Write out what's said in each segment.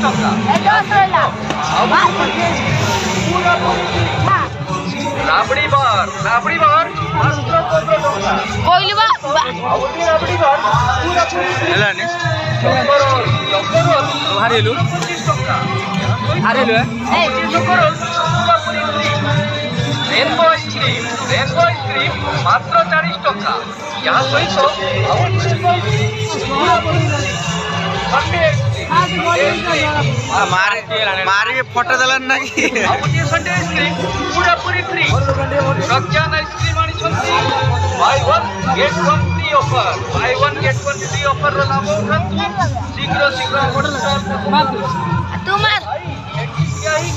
ଟଙ୍କା। ରାବଡି ବାର ମାତ୍ର 15 ଟଙ୍କା। କହିଲି ବା ଆଉ ଗୋଟେ ରାବଡି ବାର ପୁରା ହେଲାନି ଚକୋରୋଲ ହାରିଲୁ 25 ଟଙ୍କା। ହାରିଲୁ ଚକୋରୋଲ ପୁରା ପୁରି ଫ୍ରି। ରେନବୋ ଆଇସ୍କ୍ରିମ୍ ମାତ୍ର 40 ଟଙ୍କା। ଏହା ସହିତ ଆଉ ମାରିକି ଫଟୋ ଦେଲାନି ନା କି ଆଉ ଗୋଟିଏ ସଣ୍ଡେ ଆଇସ୍କ୍ରିମ୍ ପୁରା ପୁରି ଫ୍ରି। ପ୍ରଜ୍ଞାନ ଆଇସ୍କ୍ରିମ୍ ଆଣିଛନ୍ତି buy one get one free offer. Buy one get one free ଅଫରର ଲାଭ ଉଠାନ୍ତୁ। ଶୀଘ୍ର ଆପଣ ତୁ ମାର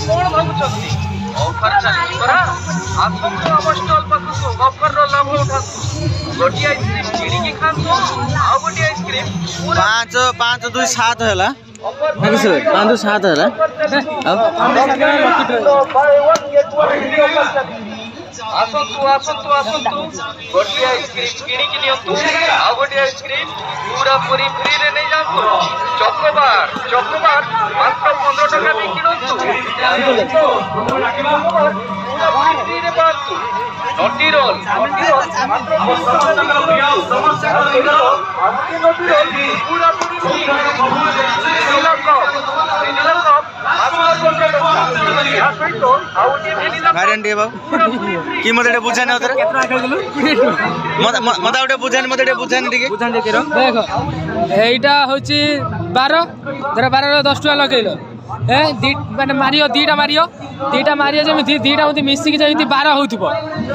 କଣ ଭାବୁଛନ୍ତି? ଅଫର ଚାଲିଛି ପରା। ଆସନ୍ତୁ ଆମ ଷ୍ଟଲ୍ ପାଖକୁ ଅଫରର ଲାଭ ଉଠାନ୍ତୁ। ଗୋଟିଏ ଆଇସ୍କ୍ରିମ୍ କିଣିକି ଖାଆନ୍ତୁ ଆଉ ଗୋଟିଏ ଆଇସ୍କ୍ରିମ୍ ପୁରା 5 2 7 ହେଲା ନା କିଛି 5 2 7 ହେଲା ଆସନ୍ତୁ ଗୋଟିଏ ଆଇସ୍କ୍ରିମ୍ କିଣିକି ନିଅନ୍ତୁ ଆଉ ଗୋଟିଏ ଆଇସ୍କ୍ରିମ୍ ପୁରା ପୁରି ଫ୍ରିରେ ନେଇଯାଆନ୍ତୁ। ଚକୋବାର ମାତ୍ର 15 ଟଙ୍କା ଦେଇ କିଣନ୍ତୁ। ଫ୍ରିରେ ପାଆନ୍ତୁ। ନଟି ରୋଲ୍ ମାତ୍ର 15 ଟଙ୍କା ପୁରା ପୁରି ଫ୍ରି। ଭାଇରାନ୍ ଟିକେ ବାବୁ କି ମତେ ଟିକେ ବୁଝାନି ଅଥରେ ମତେ ଗୋଟେ ବୁଝାନି ଟିକେ ଦେଖ এইটা হচ্ছে 12 ধর 12 10 টাকা লগাইল মানে মারিও দুইটা মারিও যেମିତି দুইটা মধ্যে মিশিকি যেମିତି 12 হউথিব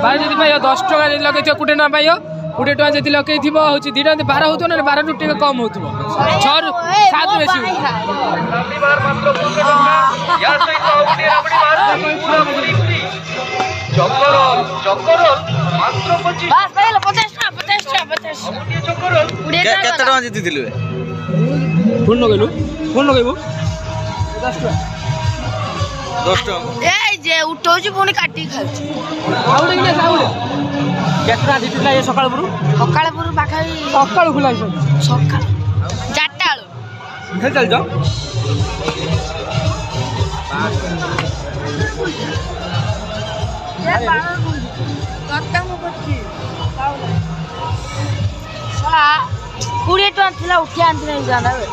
12 যদি পাইও 10 টাকা যদি লগাইଥିବ 20 টাকা পাইও 20 টাকা যদি লগাইଥିବ হচ্ছে দুইটা মধ্যে 12 হউথিବ না 12 ରୁ ଟିକେ কম হউথিବ 6 ରୁ 7 ରୁ বেশি ଚକୋରୋଲ ମାତ୍ର 25 ବାସ୍ ପାଇଲ 50 ଟଙ୍କା ଚକୋରୋଲ କେତେ ଟଙ୍କା ଜିତିଥିଲୁ ফোন লগাইবু 10 টাকা 10 ଟଙ୍କା এই যে উঠଉଛି ପୁଣି କାଟିକି ଖାଉଛି। ଆଉଟେ କିନେ ସାଉଲେ କେତେଟା ଜିତିଲା ଏ ସକାଳ ପୁରୁ ସକାଳ ପୁରୁ ପାଖାପାଖି ସକାଳୁ ଖୋଲା ହେଇଛି ସକାଳ 4ଟା ବେଳୁ ଖେଳି ଚାଲିଛ ଶଳା 20 ଟଙ୍କା ଥିଲା ଉଠି ଆଣିଥିଲେ ଜାଣା ବେ